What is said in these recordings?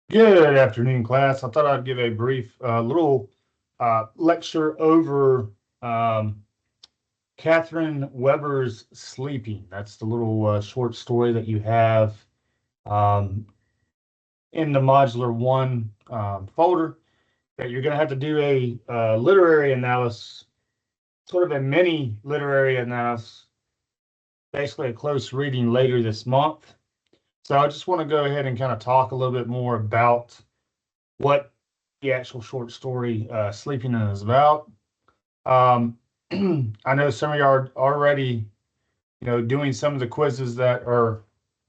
Good afternoon, class. I thought I'd give a brief little lecture over um, Catherine Weber's Sleeping. That's the little short story that you have um, in the Modular 1 folder that you're going to have to do a literary analysis, sort of a mini literary analysis, basically a close reading later this month. So I just want to go ahead and kind of talk a little bit more about what the actual short story Sleeping In is about. Um, I know some of you are already, doing some of the quizzes that are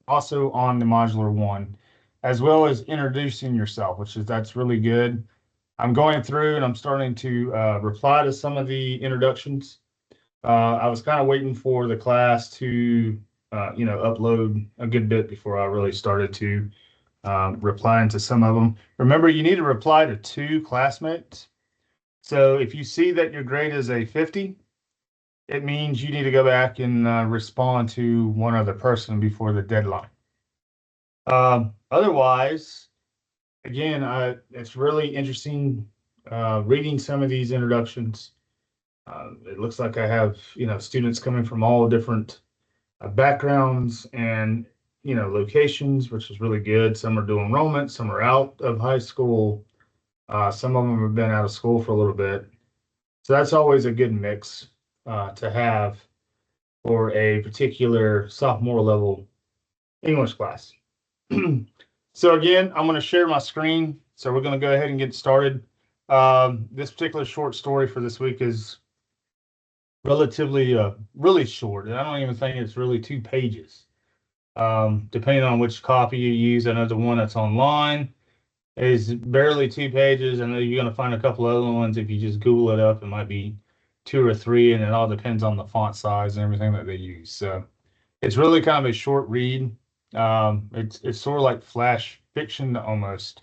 also on the modular one, as well as introducing yourself, that's really good. I'm going through and I'm starting to reply to some of the introductions. I was kind of waiting for the class to, upload a good bit before I really started to replying to some of them. Remember, you need to reply to two classmates. So if you see that your grade is a 50, it means you need to go back and respond to one other person before the deadline. Otherwise, again, it's really interesting reading some of these introductions. It looks like I have, students coming from all different backgrounds and, locations, which is really good. Some are doing enrollment, some are out of high school. Some of them have been out of school for a little bit. So that's always a good mix to have for a particular sophomore level English class. So again, I'm going to share my screen. So we're going to go ahead and get started. This particular short story for this week is relatively really short. And I don't even think it's really 2 pages. Depending on which copy you use, I know the one that's online is barely 2 pages. I know you're going to find a couple other ones. If you just Google it up, it might be 2 or 3, and it all depends on the font size and everything that they use. So it's really kind of a short read. It's sort of like flash fiction almost,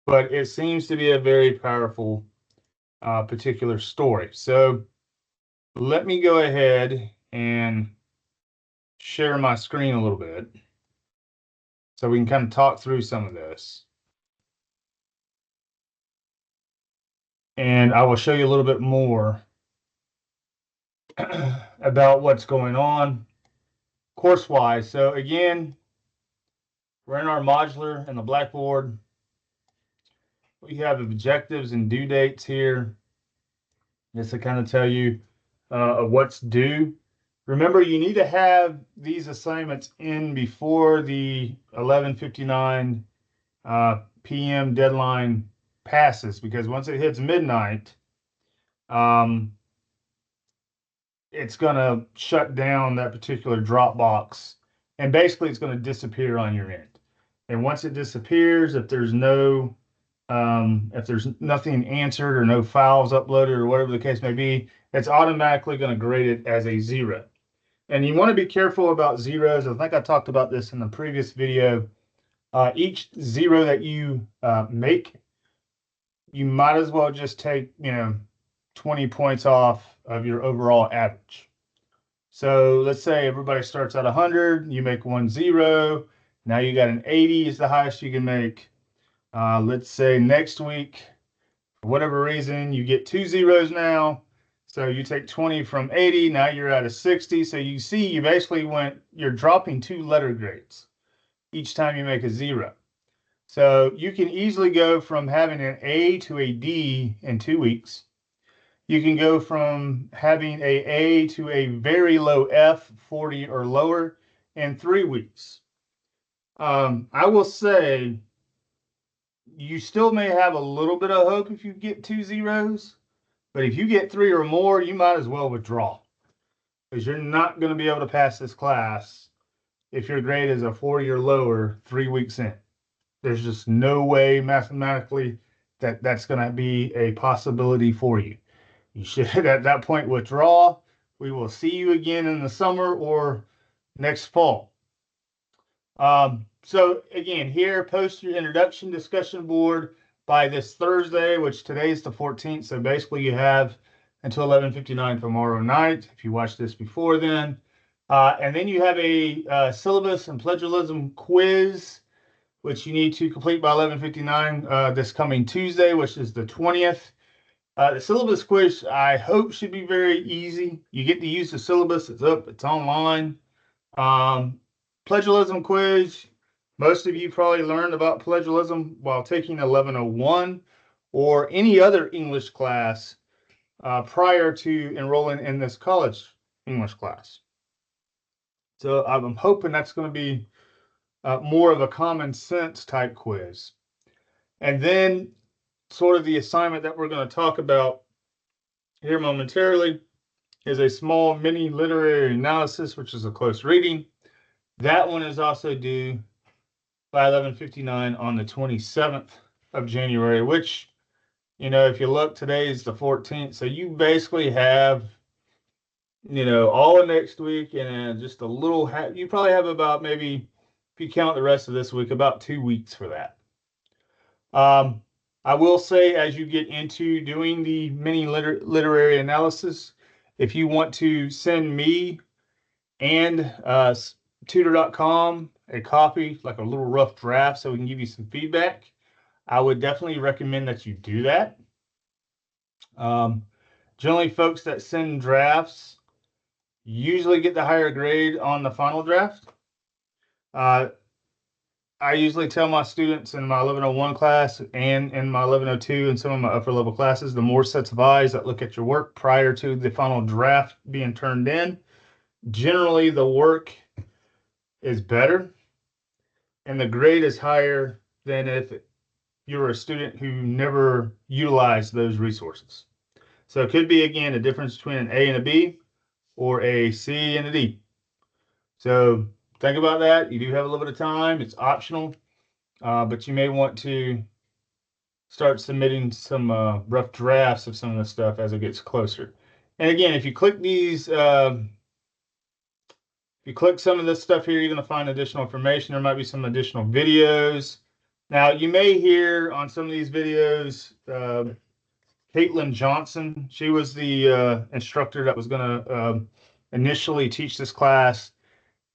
but it seems to be a very powerful particular story. So let me go ahead and share my screen a little bit so we can kind of talk through some of this. And I will show you a little bit more about what's going on course-wise. So again, we're in our modular in the Blackboard. We have objectives and due dates here. Just to kind of tell you what's due. Remember, you need to have these assignments in before the 11:59 p.m. deadline passes, because once it hits midnight, um, it's going to shut down that particular Dropbox, and basically it's going to disappear on your end. And once it disappears, if there's nothing answered or no files uploaded or whatever the case may be, it's automatically going to grade it as a 0. And you want to be careful about zeros. I think I talked about this in the previous video. Each 0 that you make, you might as well just take 20 points off of your overall average. So let's say everybody starts at 100, you make 1 0. Now you got an 80 is the highest you can make. Let's say next week, for whatever reason, you get 2 zeros now. So you take 20 from 80, now you're at a 60. So you see, you're dropping 2 letter grades each time you make a 0. So you can easily go from having an A to a D in 2 weeks. You can go from having a A to a very low F, 40 or lower, in 3 weeks. I will say you still may have a little bit of hope if you get 2 zeros, but if you get 3 or more, you might as well withdraw, because you're not going to be able to pass this class if your grade is a 40 or lower 3 weeks in. There's just no way mathematically that that's going to be a possibility for you. You should at that point withdraw. We will see you again in the summer or next fall. So again, here, post your introduction discussion board by this Thursday, which today is the 14th. So basically you have until 11:59 tomorrow night, if you watch this before then. And then you have a syllabus and plagiarism quiz, which you need to complete by 11:59 this coming Tuesday, which is the 20th. The syllabus quiz, I hope, should be very easy. You get to use the syllabus. It's up. It's online. Plagiarism quiz. Most of you probably learned about plagiarism while taking 1101 or any other English class prior to enrolling in this college English class. So I'm hoping that's going to be more of a common sense type quiz. And then sort of the assignment that we're going to talk about here momentarily is a small mini literary analysis, which is a close reading. That one is also due by 11:59 on the 27th of January, which, you know, if you look, today is the 14th. So you basically have, you know, all of next week and just a little, you probably have about, maybe if you count the rest of this week, about 2 weeks for that. I will say, as you get into doing the mini literary analysis, if you want to send me and tutor.com a copy, like a little rough draft, so we can give you some feedback, I would definitely recommend that you do that. Generally, folks that send drafts usually get the higher grade on the final draft. I usually tell my students in my 1101 class and in my 1102 and some of my upper level classes, the more sets of eyes that look at your work prior to the final draft being turned in, generally the work is better and the grade is higher than if you're a student who never utilized those resources. So it could be, again, a difference between an A and a B or a C and a D. So think about that. You do have a little bit of time. It's optional, but you may want to start submitting some rough drafts of some of the stuff as it gets closer. And again, if you click these, if you click some of this stuff here, you're going to find additional information. There might be some additional videos. Now, you may hear on some of these videos, Caitlin Johnson. She was the instructor that was going to initially teach this class.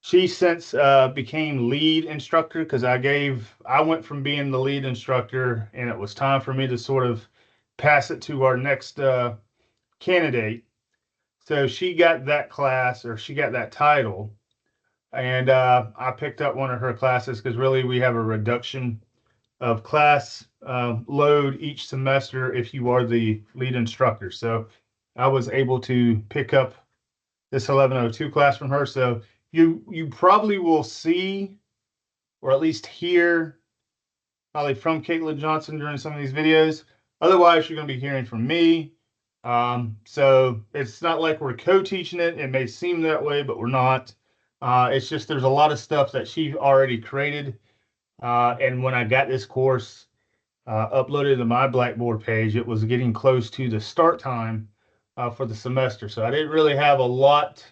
She since became lead instructor because I went from being the lead instructor and it was time for me to sort of pass it to our next candidate. So she got that class, or she got that title, and I picked up one of her classes because really we have a reduction of class load each semester if you are the lead instructor. So I was able to pick up this 1102 class from her. So you probably will see, or at least hear, probably from Caitlin Johnson during some of these videos. Otherwise, you're going to be hearing from me. So it's not like we're co-teaching it. It may seem that way, but we're not. It's just there's a lot of stuff that she already created. And when I got this course uploaded to my Blackboard page, it was getting close to the start time for the semester. So I didn't really have a lot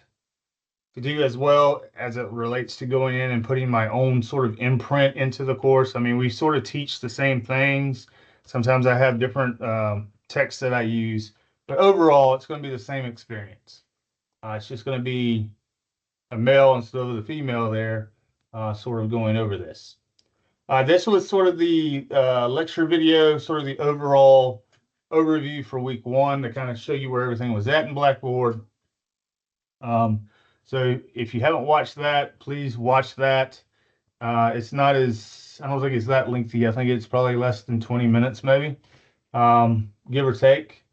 to do as well as it relates to going in and putting my own sort of imprint into the course. I mean, we sort of teach the same things. Sometimes I have different texts that I use, but overall, it's going to be the same experience. It's just going to be a male instead of the female there, sort of going over this. This was sort of the lecture video, sort of the overall overview for week one to kind of show you where everything was at in Blackboard. So if you haven't watched that, please watch that. It's not as, I don't think it's that lengthy. I think it's probably less than 20 minutes, maybe, give or take.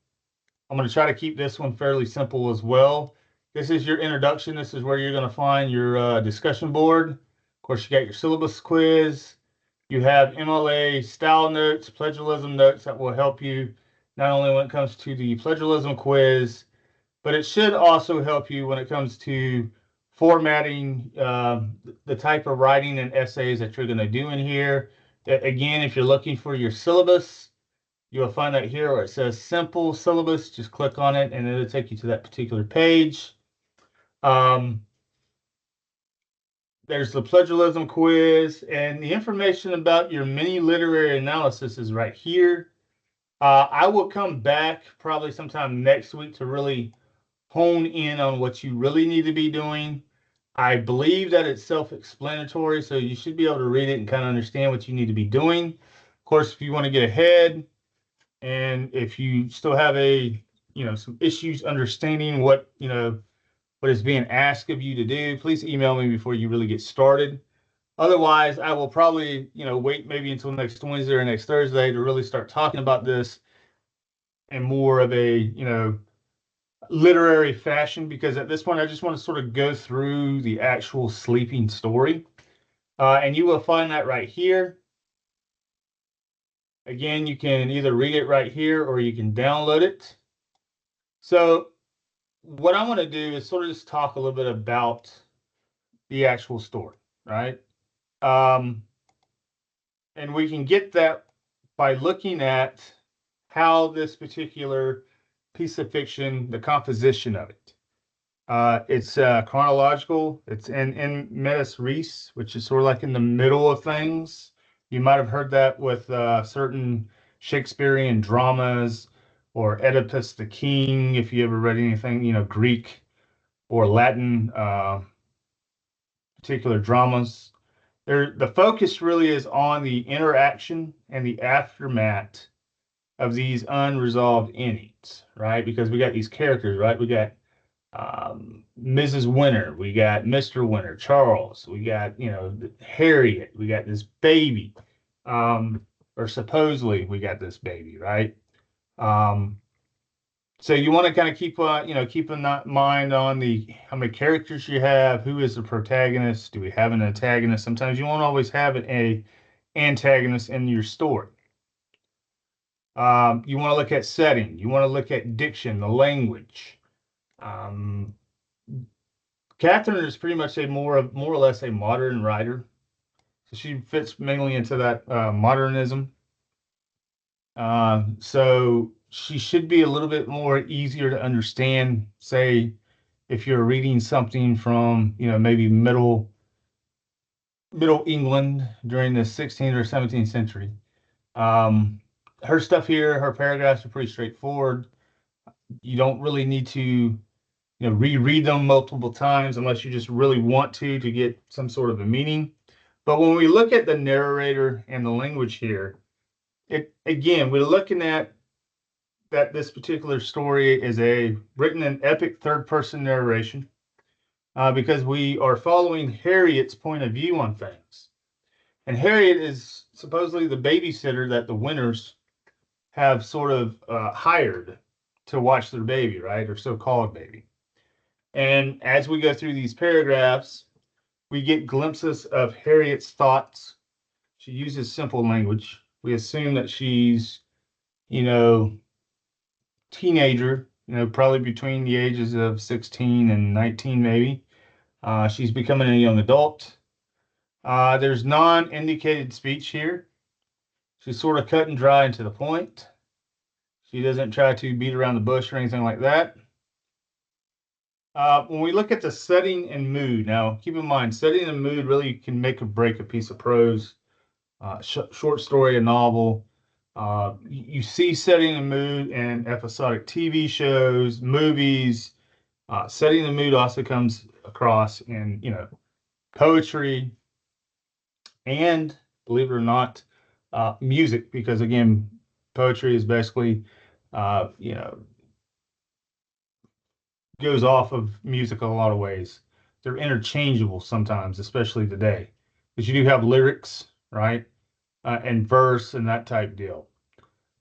I'm going to try to keep this one fairly simple as well. This is your introduction. This is where you're going to find your discussion board. Of course, you got your syllabus quiz. You have MLA style notes, plagiarism notes that will help you not only when it comes to the plagiarism quiz, but it should also help you when it comes to formatting the type of writing and essays that you're going to do in here. Again, if you're looking for your syllabus, you'll find that here where it says simple syllabus. Just click on it and it'll take you to that particular page. There's the plagiarism quiz, and the information about your mini literary analysis is right here. I will come back probably sometime next week to really hone in on what you really need to be doing. I believe that it's self-explanatory, so you should be able to read it and kind of understand what you need to be doing. Of course, if you want to get ahead and if you still have some issues understanding what is being asked of you to do, please email me before you really get started. Otherwise, I will probably, wait maybe until next Wednesday or next Thursday to really start talking about this in more of a, literary fashion, because at this point, I just want to sort of go through the actual sleeping story. And you will find that right here. Again, you can either read it right here or you can download it. So what I want to do is sort of just talk a little bit about the actual story, right? And we can get that by looking at how this particular piece of fiction, the composition of it. It's chronological. It's in medias res, which is sort of like in the middle of things. You might have heard that with certain Shakespearean dramas or Oedipus the King, if you ever read anything, Greek or Latin particular dramas. The focus really is on the interaction and the aftermath of these unresolved endings, right? Because we got these characters, right? We got Mrs. Winter, we got Mr. Winter, Charles, we got, Harriet, we got this baby, or supposedly we got this baby, right? So you want to kind of keep in mind on how many characters you have, who is the protagonist, do we have an antagonist? Sometimes you won't always have an antagonist in your story. You want to look at setting, you want to look at diction, the language. Catherine is pretty much more or less a modern writer, so she fits mainly into that modernism. So she should be a little bit more easier to understand, say, if you're reading something from, maybe middle England during the 16th or 17th century. Her stuff here, her paragraphs are pretty straightforward. You don't really need to, reread them multiple times unless you just really want to get some sort of a meaning. But when we look at the narrator and the language here, we're looking at that this particular story is written in epic third-person narration, because we are following Harriet's point of view on things. And Harriet is supposedly the babysitter that the Winters have sort of hired to watch their baby, right? Or so-called baby. And as we go through these paragraphs, we get glimpses of Harriet's thoughts. She uses simple language. We assume that she's, teenager, probably between the ages of 16 and 19, maybe. She's becoming a young adult. There's non-indicated speech here. She's sort of cut and dry and to the point. She doesn't try to beat around the bush or anything like that. When we look at the setting and mood, now keep in mind, setting and mood really can make or break a piece of prose, short story, a novel. You see setting and mood in episodic TV shows, movies. Setting the mood also comes across in, poetry and, believe it or not, music, because again, poetry is basically, goes off of music in a lot of ways. They're interchangeable sometimes, especially today, because you do have lyrics, right? And verse and that type deal.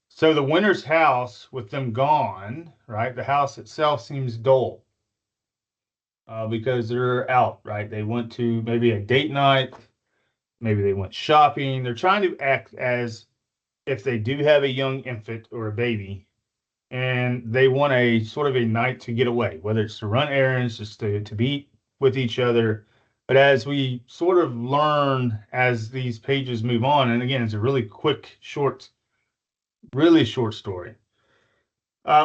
So the Winter's house, with them gone, right? The house itself seems dull, because they're out, right? They went to maybe a date night, maybe they went shopping. They're trying to act as if they do have a young infant or a baby, and they want a sort of a night to get away, whether it's to run errands, just to be with each other. But as we sort of learn as these pages move on, and again, it's a really quick, really short story.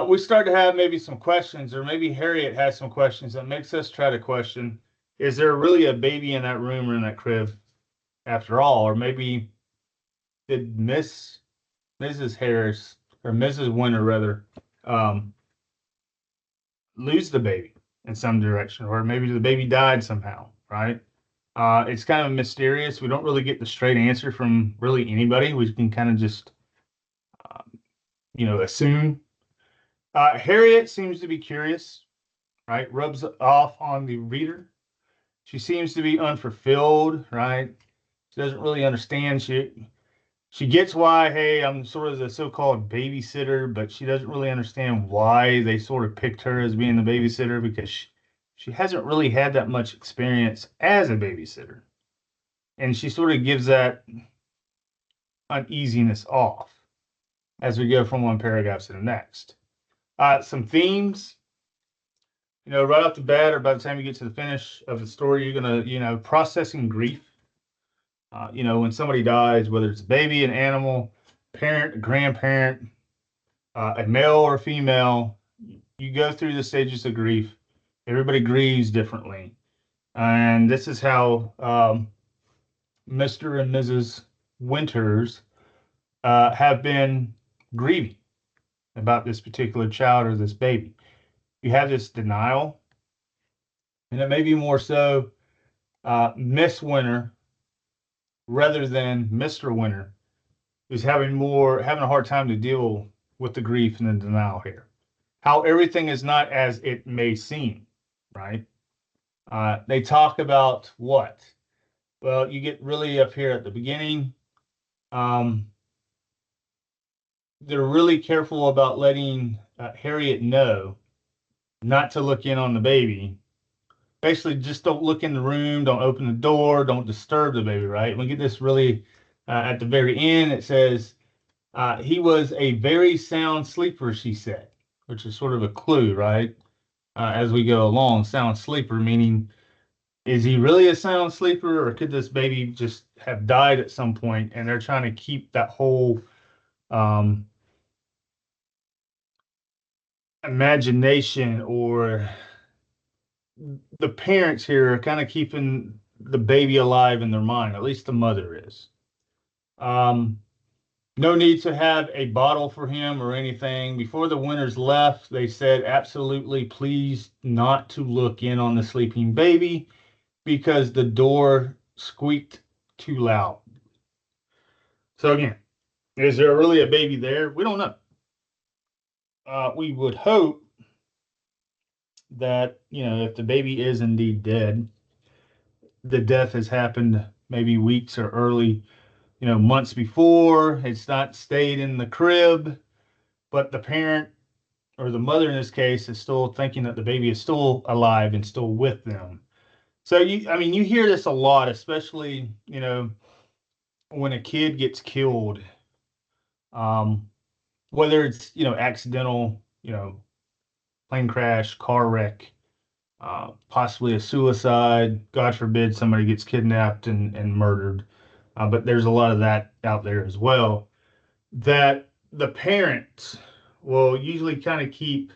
We start to have maybe some questions, or maybe Harriet has some questions that makes us try to question, is there really a baby in that room or in that crib after all? Or maybe did Mrs. Harris, or Mrs. Winter rather, lose the baby in some direction, or maybe the baby died somehow, right? It's kind of mysterious. We don't really get the straight answer from really anybody. We can kind of just, assume. Harriet seems to be curious, right? Rubs off on the reader. She seems to be unfulfilled, right? She doesn't really understand. She gets why, hey, I'm sort of the so-called babysitter, but she doesn't really understand why they sort of picked her as being the babysitter because she hasn't really had that much experience as a babysitter. And she sort of gives that uneasiness off as we go from one paragraph to the next. Some themes, right off the bat, or by the time you get to the finish of the story, you're gonna, processing grief. When somebody dies, whether it's a baby, an animal, parent, a grandparent, a male or a female, you go through the stages of grief. Everybody grieves differently, and this is how Mr. and Mrs. Winters have been grieving about this particular child or this baby. You have this denial, and it may be more so Miss Winter rather than Mr. Winter is having a hard time to deal with the grief and the denial here. How everything is not as it may seem, right? They talk about what? Well, you get really up here at the beginning. They're really careful about letting Harriet know not to look in on the baby. Basically, just don't look in the room, don't open the door, don't disturb the baby, right? We get this really at the very end. It says, he was a very sound sleeper, she said, which is sort of a clue, right? As we go along, sound sleeper, meaning, is he really a sound sleeper, or could this baby just have died at some point and they're trying to keep that whole imagination, or the parents here are kind of keeping the baby alive in their mind, at least the mother is. No need to have a bottle for him or anything. Before the Winters left, they said absolutely please not to look in on the sleeping baby because the door squeaked too loud. So again, is there really a baby there? We don't know. We would hope that, if the baby is indeed dead, the death has happened maybe weeks or early, months before. It's not stayed in the crib, but the parent or the mother in this case is still thinking that the baby is still alive and still with them. So you hear this a lot, especially, when a kid gets killed, whether it's, accidental, plane crash, car wreck, possibly a suicide, God forbid somebody gets kidnapped and murdered. But there's a lot of that out there as well, that the parents will usually kind of keep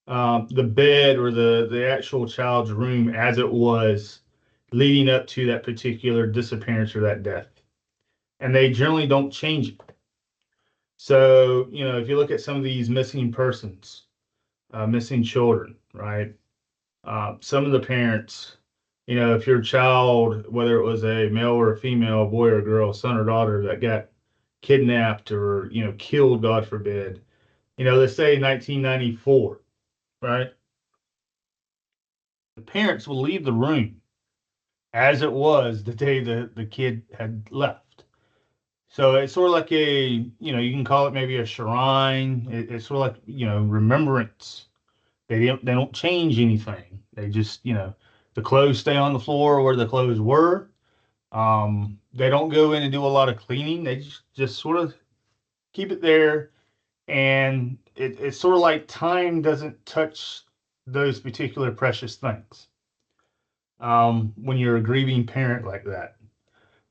the bed or the actual child's room as it was leading up to that particular disappearance or that death. And they generally don't change it. So, if you look at some of these missing persons, missing children, right? Some of the parents, if your child, whether it was a male or a female, boy or girl, son or daughter that got kidnapped or, killed, God forbid, let's say 1994, right? The parents will leave the room as it was the day the kid had left. So it's sort of like you can call it maybe a shrine. It's sort of like, remembrance. They don't change anything. They just, the clothes stay on the floor where the clothes were. They don't go in and do a lot of cleaning. They just sort of keep it there. And it's sort of like time doesn't touch those particular precious things when you're a grieving parent like that.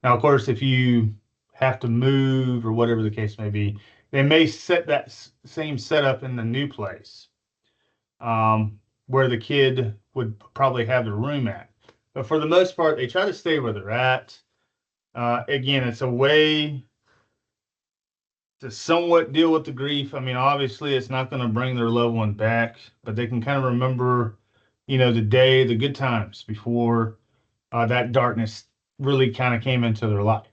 Now, of course, if you have to move or whatever the case may be, they may set that same setup in the new place where the kid would probably have the room at. But for the most part, they try to stay where they're at. Again, it's a way to somewhat deal with the grief. I mean, obviously, it's not going to bring their loved one back, but they can kind of remember, the day, the good times before, that darkness really kind of came into their life.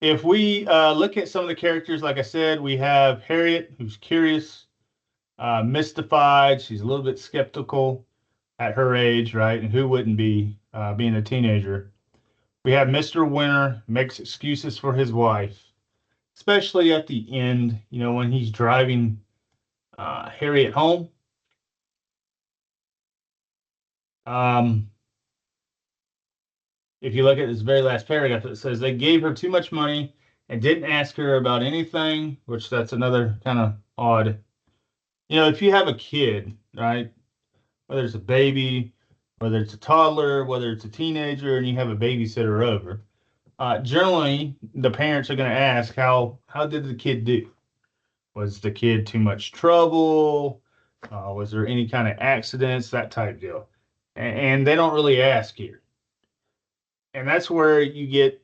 If we look at some of the characters, like I said, we have Harriet, who's curious, mystified. She's a little bit skeptical at her age, right? And who wouldn't be being a teenager? We have Mr. Winter makes excuses for his wife, especially at the end, when he's driving Harriet home. Um, if you look at this very last paragraph, it says they gave her too much money and didn't ask her about anything, which that's another kind of odd. If you have a kid, right, whether it's a baby, whether it's a toddler, whether it's a teenager, and you have a babysitter over, generally the parents are going to ask how did the kid do? Was the kid too much trouble? Was there any kind of accidents? That type deal. And they don't really ask here. And that's where you get,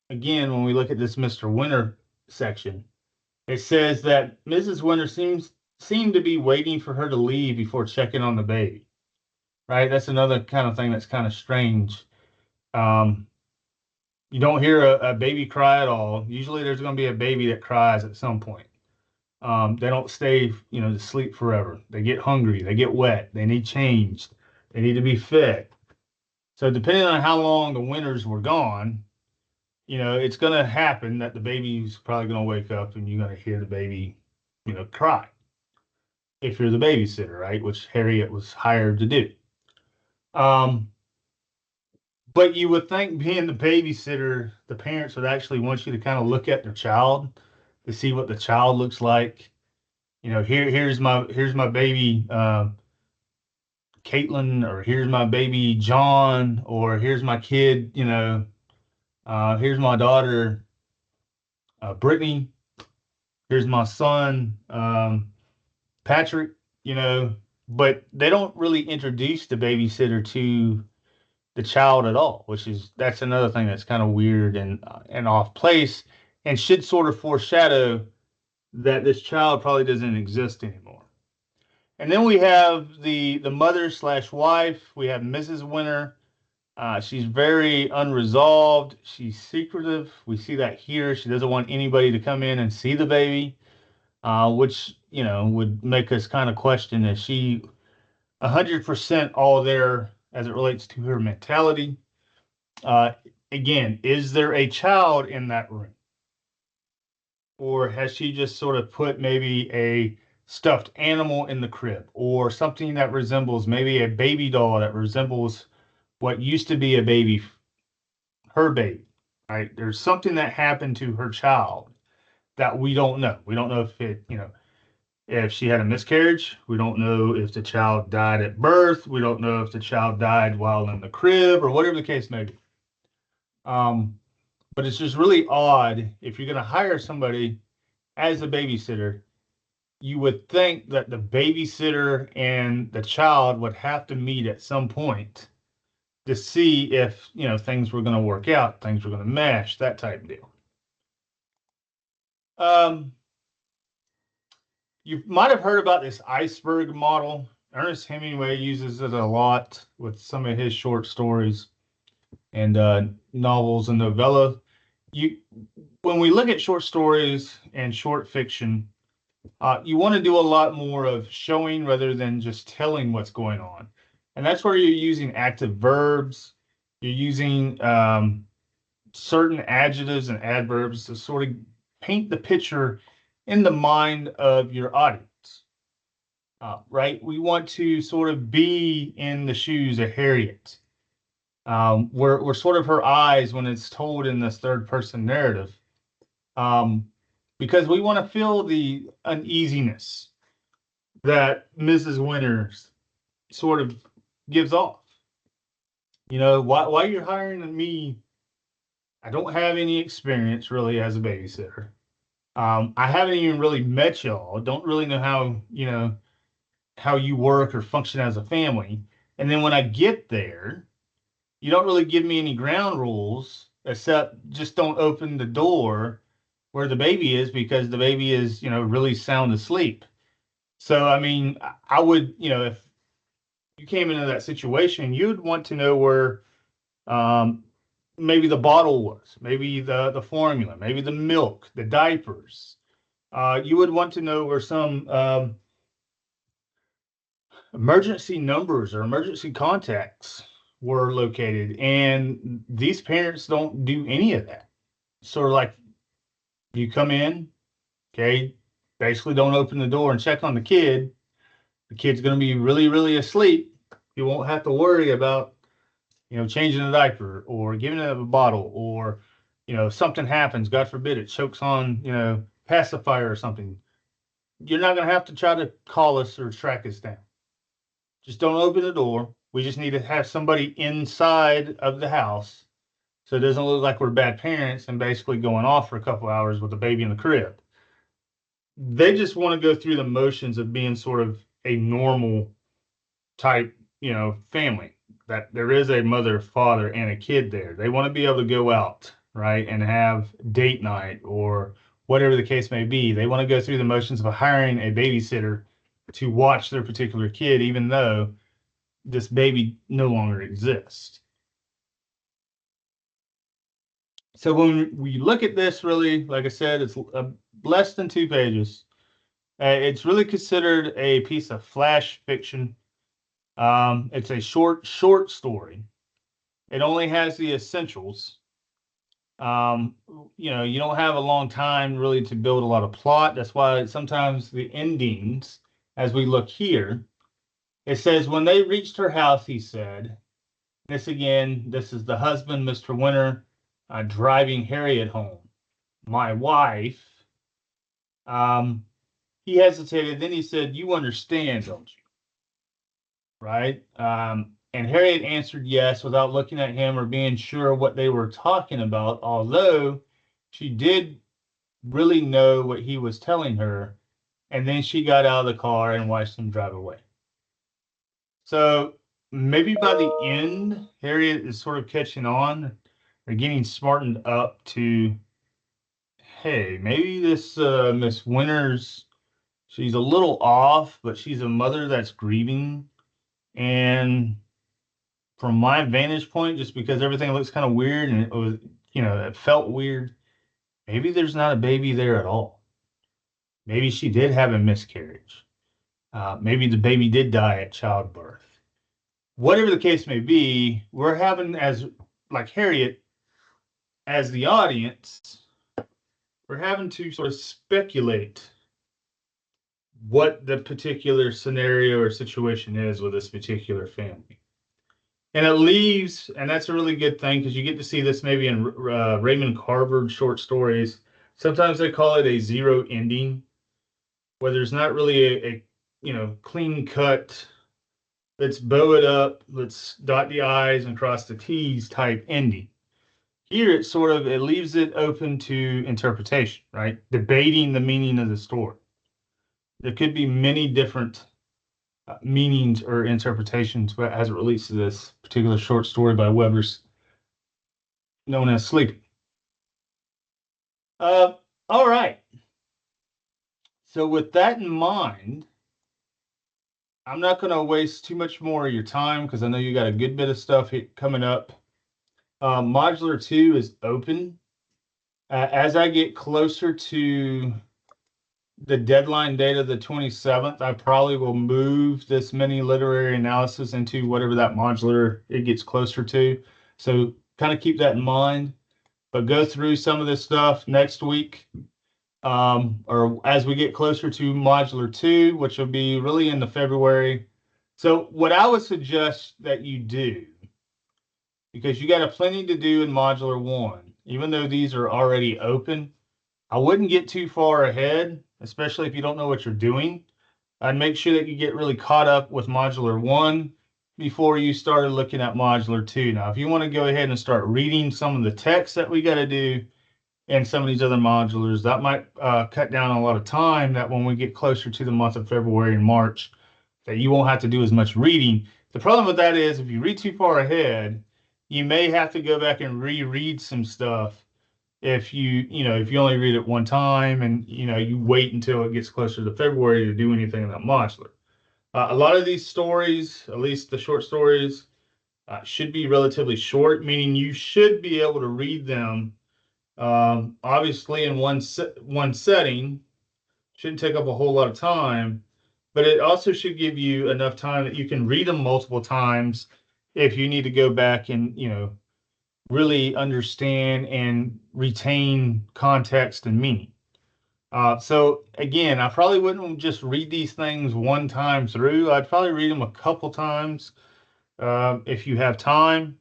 again, when we look at this Mr. Winter section, it says that Mrs. Winter seemed to be waiting for her to leave before checking on the baby. Right? That's another kind of thing that's kind of strange. You don't hear a baby cry at all. Usually there's going to be a baby that cries at some point. They don't stay, to sleep forever. They get hungry. They get wet. They need changed. They need to be fed. So depending on how long the winters were gone, it's going to happen that the baby's probably going to wake up and you're going to hear the baby, cry. If you're the babysitter, right? Which Harriet was hired to do. But you would think being the babysitter, the parents would actually want you to kind of look at their child to see what the child looks like. Here's my baby Caitlin, or here's my baby John, or here's my kid, here's my daughter Brittany, here's my son Patrick, but they don't really introduce the babysitter to the child at all, that's another thing that's kind of weird and off place, and should sort of foreshadow that this child probably doesn't exist anymore. And then we have the mother slash wife. We have Mrs. Winter. She's very unresolved. She's secretive. We see that here. She doesn't want anybody to come in and see the baby, which would make us kind of question, is she 100% all there as it relates to her mentality? Again, is there a child in that room? Or has she just sort of put maybe a stuffed animal in the crib, or something that resembles maybe a baby doll that resembles what used to be a baby, her baby, right? There's something that happened to her child that we don't know. We don't know if she had a miscarriage. We don't know if the child died at birth. We don't know if the child died while in the crib, or whatever the case may be. But it's just really odd. If you're going to hire somebody as a babysitter, you would think that the babysitter and the child would have to meet at some point to see if, things were going to work out, things were going to mesh, that type of deal. You might have heard about this iceberg model. Ernest Hemingway uses it a lot with some of his short stories and novels and novella. When we look at short stories and short fiction, you want to do a lot more of showing rather than just telling what's going on. And that's where you're using active verbs. You're using certain adjectives and adverbs to sort of paint the picture in the mind of your audience, right? We want to sort of be in the shoes of Harriet. We're sort of her eyes when it's told in this third person narrative, because we want to feel the uneasiness that Mrs. Winters sort of gives off. Why you're hiring me? I don't have any experience really as a babysitter. I haven't even really met y'all. Don't really know how you work or function as a family. And then when I get there, you don't really give me any ground rules, except just don't open the door where the baby is, because the baby is, really sound asleep. So, I mean, I would, if you came into that situation, you'd want to know where maybe the bottle was, maybe the formula, maybe the milk, the diapers. You would want to know where some emergency numbers or emergency contacts were located. And these parents don't do any of that. Sort of like you come in, okay, basically don't open the door and check on the kid. The kid's going to be really, really asleep. You won't have to worry about, changing a diaper or giving it a bottle or, something happens, God forbid it chokes on, pacifier or something. You're not going to have to try to call us or track us down. Just don't open the door. We just need to have somebody inside of the house so it doesn't look like we're bad parents and basically going off for a couple hours with the baby in the crib. They just want to go through the motions of being sort of a normal type, family, that there is a mother, father, and a kid there. They want to be able to go out, right, and have date night or whatever the case may be. They want to go through the motions of hiring a babysitter to watch their particular kid, even though this baby no longer exists. So when we look at this, really, like I said, it's less than 2 pages. It's really considered a piece of flash fiction. It's a short story. It only has the essentials. You don't have a long time really to build a lot of plot. That's why sometimes the endings, as we look here, it says, when they reached her house, he said, this is the husband, Mr. Winter, driving Harriet home. My wife. He hesitated. Then he said, you understand, don't you? Right? And Harriet answered yes without looking at him or being sure what they were talking about, although she did really know what he was telling her. And then she got out of the car and watched him drive away. So maybe by the end, Harriet is sort of catching on or getting smartened up to, hey, maybe this Miss Winters, she's a little off, but she's a mother that's grieving. And from my vantage point, just because everything looks kind of weird and it was, it felt weird, maybe there's not a baby there at all. Maybe she did have a miscarriage. Maybe the baby did die at childbirth. Whatever the case may be, we're having, as like Harriet, as the audience, we're having to sort of speculate what the particular scenario or situation is with this particular family. And it leaves, and that's a really good thing because you get to see this maybe in Raymond Carver short stories. Sometimes they call it a zero ending, where there's not really a clean cut, let's bow it up, let's dot the I's and cross the T's type ending. Here it leaves it open to interpretation, right? Debating the meaning of the story. There could be many different meanings or interpretations as it relates to this particular short story by Weber's, known as Sleeping. All right. So with that in mind, I'm not going to waste too much more of your time because I know you got a good bit of stuff coming up. Modular 2 is open. As I get closer to the deadline date of the 27th, I probably will move this mini literary analysis into whatever that modular it gets closer to. So kind of keep that in mind, but go through some of this stuff next week, or as we get closer to modular 2, which will be really in the February. So what I would suggest that you do, because you got a plenty to do in modular 1, even though these are already open, I wouldn't get too far ahead, especially if you don't know what you're doing. I'd make sure that you get really caught up with modular 1 before you started looking at modular 2. Now, if you want to go ahead and start reading some of the text that we got to do and some of these other modulars, that might cut down a lot of time, that when we get closer to the month of February and March, that you won't have to do as much reading. The problem with that is if you read too far ahead, you may have to go back and reread some stuff if you only read it one time and you wait until it gets closer to February to do anything in that modular. A lot of these stories, at least the short stories, should be relatively short, meaning you should be able to read them obviously in one setting. Shouldn't take up a whole lot of time, but it also should give you enough time that you can read them multiple times if you need to go back and, really understand and retain context and meaning. So again, I probably wouldn't just read these things one time through. I'd probably read them a couple times if you have time.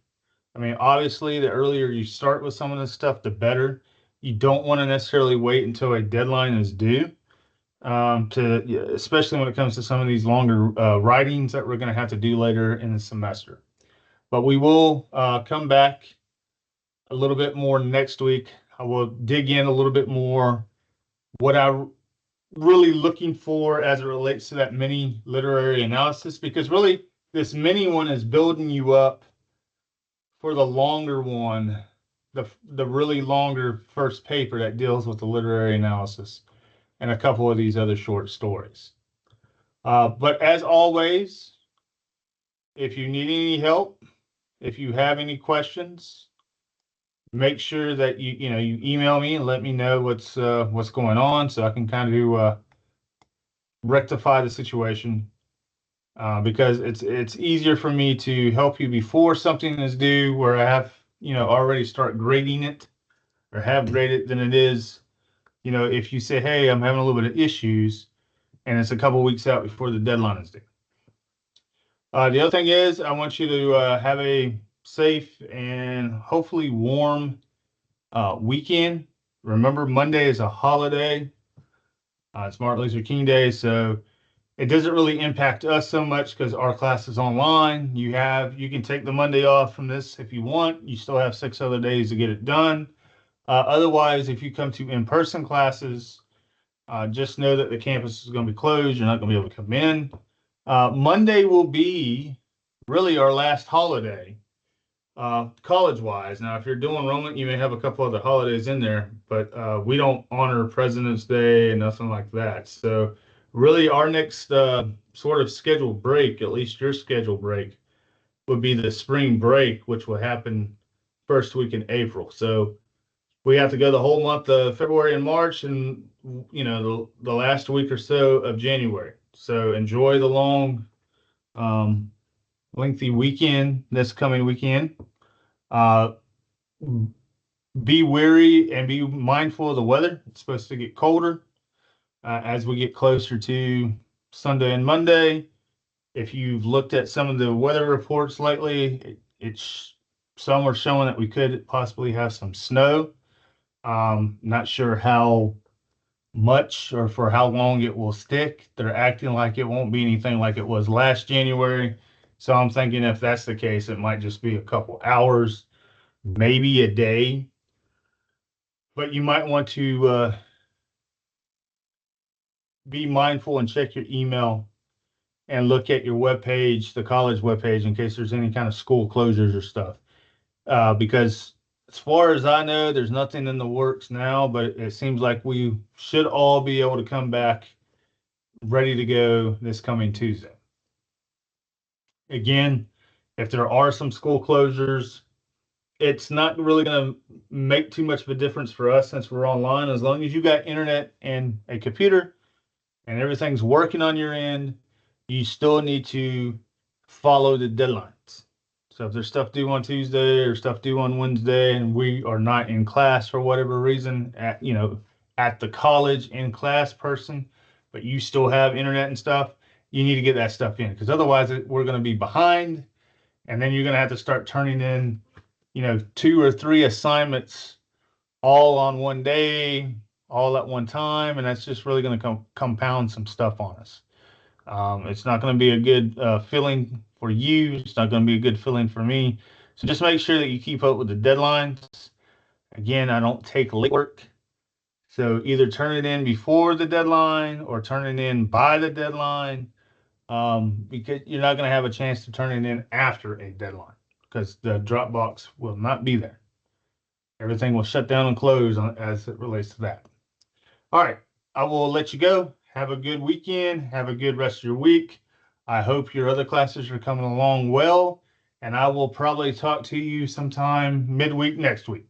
I mean, obviously, the earlier you start with some of this stuff, the better. You don't want to necessarily wait until a deadline is due especially when it comes to some of these longer writings that we're going to have to do later in the semester. But we will come back a little bit more next week. I will dig in a little bit more what I'm really looking for as it relates to that mini literary analysis, because really this mini one is building you up for the longer one, the really longer first paper that deals with the literary analysis and a couple of these other short stories. But as always, if you need any help, if you have any questions, make sure that you email me and let me know what's going on, so I can kind of rectify the situation. Because it's easier for me to help you before something is due, where I have already start grading it or have graded, than it is if you say, hey, I'm having a little bit of issues, and it's a couple weeks out before the deadline is due. The other thing is, I want you to have a safe and hopefully warm weekend. Remember, Monday is a holiday. It's Martin Luther King Day, so it doesn't really impact us so much because our class is online. You can take the Monday off from this if you want. You still have 6 other days to get it done. Otherwise, if you come to in-person classes, just know that the campus is going to be closed. You're not going to be able to come in. Monday will be really our last holiday, college-wise. Now, if you're doing enrollment, you may have a couple other holidays in there, but we don't honor President's Day and nothing like that. So really our next sort of scheduled break, at least your scheduled break, would be the spring break, which will happen first week in April. So we have to go the whole month of February and March, and the last week or so of January. So enjoy the long, lengthy weekend this coming weekend. Be wary and be mindful of the weather. It's supposed to get colder as we get closer to Sunday and Monday. If you've looked at some of the weather reports lately, some are showing that we could possibly have some snow. Not sure how much or for how long it will stick. They're acting like it won't be anything like it was last January. So I'm thinking if that's the case, it might just be a couple hours, maybe a day. But you might want to be mindful and check your email and look at your webpage, the college webpage, in case there's any kind of school closures or stuff. Because as far as I know, there's nothing in the works now, but it seems like we should all be able to come back ready to go this coming Tuesday. Again, if there are some school closures, it's not really going to make too much of a difference for us since we're online. As long as you got internet and a computer and everything's working on your end, you still need to follow the deadlines. So if there's stuff due on Tuesday or stuff due on Wednesday and we are not in class for whatever reason at the college in class person, but you still have internet and stuff, you need to get that stuff in, because otherwise we're going to be behind, and then you're going to have to start turning in 2 or 3 assignments all on one day, all at one time, and that's just really going to compound some stuff on us. It's not going to be a good feeling for you. It's not going to be a good feeling for me. So just make sure that you keep up with the deadlines. Again, I don't take late work. So either turn it in before the deadline or turn it in by the deadline, because you're not going to have a chance to turn it in after a deadline, because the Dropbox will not be there. Everything will shut down and close as it relates to that. All right, I will let you go. Have a good weekend. Have a good rest of your week. I hope your other classes are coming along well, and I will probably talk to you sometime midweek next week.